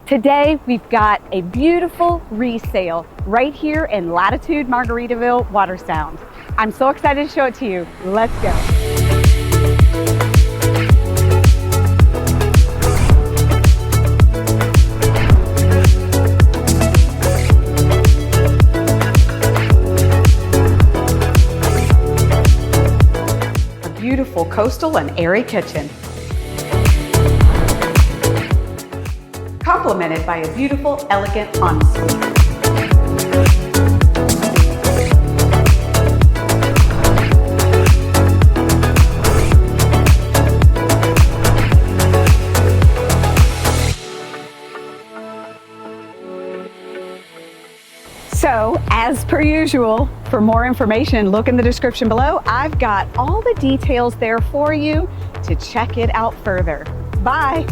Today, we've got a beautiful resale right here in Latitude Margaritaville Watersound. I'm so excited to show it to you. Let's go. A beautiful coastal and airy kitchen, complemented by a beautiful, elegant ensuite. So, as per usual, for more information, look in the description below. I've got all the details there for you to check it out further. Bye.